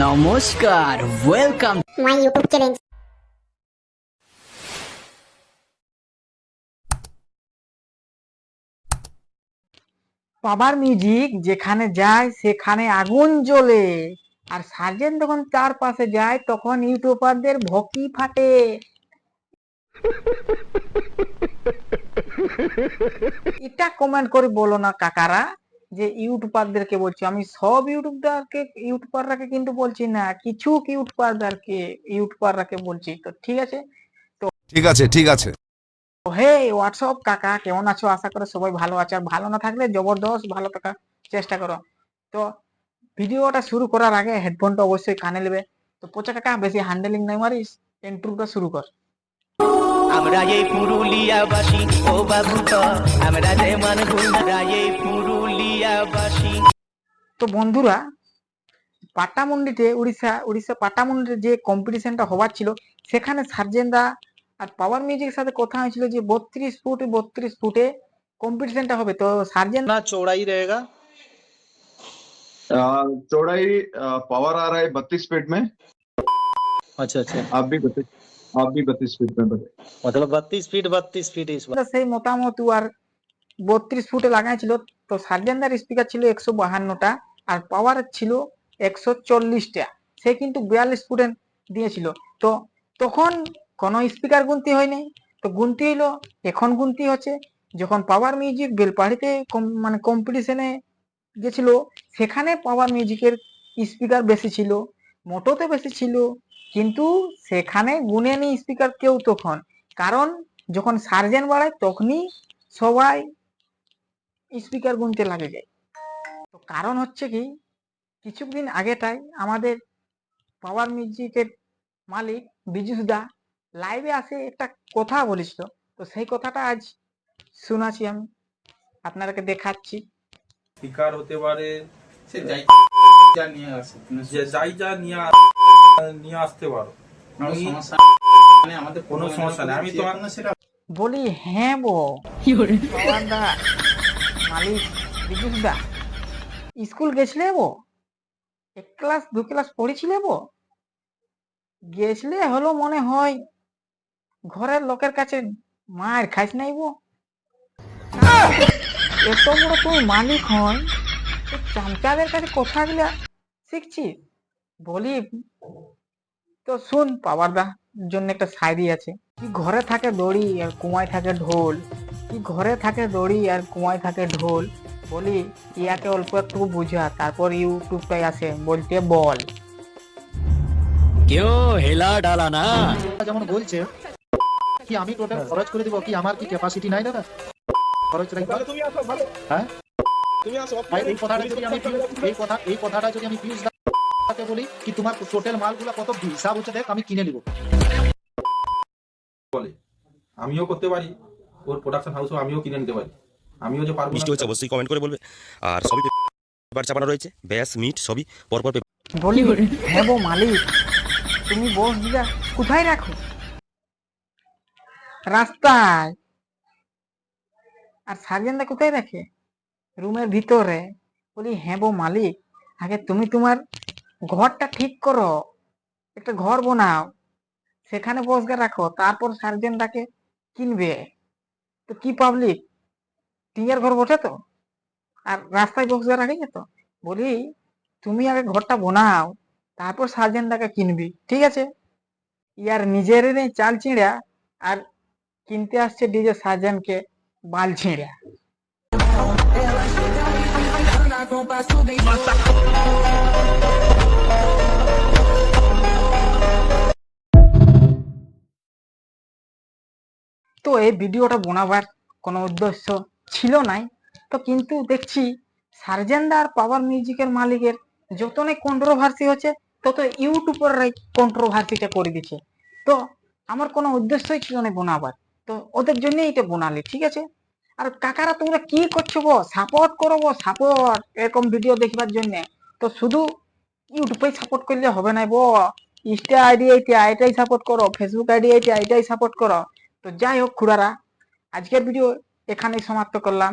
নমস্কার, welcome my YouTube channel. Power music যেখানে যায় সেখানে আগুন জ্বলে, আর সার্জেন যখন তার পাশে যায় তখন ইউটিউবারদের ভকি ফাটে। এটা কমেন্ট করে বলো না কাকারা যে ইউটিউবারদেরকে বলছি, আমি সব ইউটিউবাররাকে কিন্তু বলছি না, কিছু ইউটিউবাররাকে বলছি। তো ঠিক আছে, ঠিক আছে ঠিক আছে হে হোয়াটসঅ্যাপ কাকা, কেমন আছো? আশা করে সবাই ভালো আছে, আর ভালো না থাকলে জবরদস্ত ভালো থাকার চেষ্টা করো। তো ভিডিওটা শুরু করার আগে হেডফোনটা অবশ্যই কানে নেবে। তো পচা কাকা বেশি হ্যান্ডেলিং নাই মারিস, ইন্ট্রোটা শুরু কর। আমরা এই পুরুলিয়াবাসী, ও বাবু তো আমরা যেমন আমরা এই পুরুলিয়াবাসী। তো বন্ধুরা, পাটামুন্ডিতে উড়িষ্যা পাটামুন্ডিতে যে কম্পিটিশনটা হবার ছিল, সেখানে সার্জেনদা আর পাওয়ার মিউজিকের সাথে কথা হয়েছিল যে 32 ফুটে কম্পিটিশনটা হবে। তো সার্জেন ना चौड़ाई रहेगा। चौड़ाई पावर आ रहा है 32 फीट में। अच्छा अच्छा, आप भी 32 फीट में बने। मतलब 32 फीट इस बार। সেই মতামত আর 32 ফুটে লাগাইছিল। তো সার্জেনদার স্পিকার ছিল 152টা আর পাওয়ার ছিল 140টা। সে কিন্তু 42 ফুটে দিয়েছিল। তো তখন কোনো স্পিকার গুনতি হয়নি, তো গুনতি হইলো, এখন গুনতি হচ্ছে। যখন পাওয়ার মিউজিক বেলপাহাড়িতে মানে কম্পিটিশনে গেছিল, সেখানে পাওয়ার মিউজিকের স্পিকার বেশি ছিল, মোটোতে বেশি ছিল, কিন্তু সেখানে গুনেনি স্পিকার কেউ তখন। কারণ যখন সার্জেন বাড়ায় তখনই সবাই স্পিকার গুনতে লাগে যায়। তো কারণ হচ্ছে কি, কিছুদিন আগেটাই আমাদের পাওয়ার মিউজিকের মালিক বিজুস দা লাইভে আসে একটা কথা বলেছিল। তো সেই কথাটা আজ শোনাচ্ছি, আমি আপনাদেরকে দেখাচ্ছি। শিকার হতে পারে, সে যাই যা নিয়ে আসে, যে যাই যা নিয়ে আসতে পারো। আমি আমাদের কোনো সমস্যা নেই, আমি তোমার সেটা বলি হ্যাঁ বো পাওয়ার দা মালিক বিজুস দা, স্কুল গেছিলে বো? 1 ক্লাস 2 ক্লাস পড়েছিলে বো? গেছলে হলো মনে হয় ঘরের লোকের কাছে মার খাইস নাই বো? এত বড় তুই মালিক হয়, চামচাদের কাছে কথাগুলা শিখছি। বলি তো শুন, পাওয়ার দা জন্য একটা শায়রি আছে। কি ঘরে থাকে দড়ি আর কুমায় থাকে ঢোল, কি ঘরে থাকে দড়ি আর কুমায় থাকে ঢোল। বলি ইয়াকে অল্প একটু বুঝা, তারপর ইউটিউবটাই আসে বলতে বল। কেউ হেলা ডালা না। যেমন বলছে কি আমি টোটাল খরচ করে দিব, কি আমার কি ক্যাপাসিটি নাই দাদা খরচ রাখতে? হ্যাঁ, ভাই, এই কথাটা যদি আমি পিউষ দাকে বলি কি তোমার টোটাল মালগুলো কত হিসাব হচ্ছে দেখ, আমি কিনে নিব। বলে আমিও করতে পারি, ওর প্রোডাকশন হাউসও আমিও কিনে নিতে পারি, আমিও যে পারবো মিষ্টি হচ্ছে অবশ্যই কমেন্ট করে বলবে। আর সবই পেপার চাপানো রয়েছে, ব্যাস মিট সবই পরপর বলি হ্যাঁ বো মালিক, তুমি বস দিদা কোথায় রাখো? রাস্তায়। আর সার্জেনদা কোথায় রাখে? রুমের ভিতরে। বলি হ্যাঁ বো মালিক, আগে তুমি তোমার ঘরটা ঠিক করো, একটা ঘর বানাও, সেখানে বসগা রাখো, তারপর সার্জেনদাকে কিনবে। তো কি পাবলিক টিয়ার ঘর বসে তো, আর রাস্তায় বসগা রাখে যেত। বলি তুমি আগে ঘরটা বানাও, তারপর সার্জেনদাকে কিনবি, ঠিক আছে? ইয়ার নিজের নেই চাল ছিঁড়া, আর কিনতে আসছে ডিজে সার্জেনকে বাল ছিঁড়া। তো এই ভিডিওটা বানাবার কোনো উদ্দেশ্য ছিল নাই, তো কিন্তু দেখছি সার্জেনদা আর পাওয়ার মিউজিকের মালিকের যতনে কন্ট্রোভার্সি হচ্ছে, তত ইউটিউবাররাই কন্ট্রোভার্সিটা করে দিচ্ছে। তো আমার কোনো উদ্দেশ্যই ছিল না বানাবার, তো ওদের জন্যই এটা বানালি, ঠিক আছে? আর কাকারা তোমরা কি করছো গো? সাপোর্ট করো গো, সাপোর্ট এরকম ভিডিও দেখবার জন্য। তো শুধু ইউটিউবে সাপোর্ট করলে হবে না গো, ইনস্টা আইডি এটাই সাপোর্ট করো, ফেসবুক আইডি এটাই সাপোর্ট করো। তো যাই হোক খুড়ারা, আজকের ভিডিও এখানেই সমাপ্ত করলাম,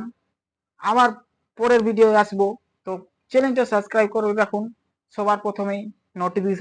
আবার পরের ভিডিও আসবো। তো চ্যানেলটা সাবস্ক্রাইব করে রাখুন সবার প্রথমেই। নোটিফিকেশন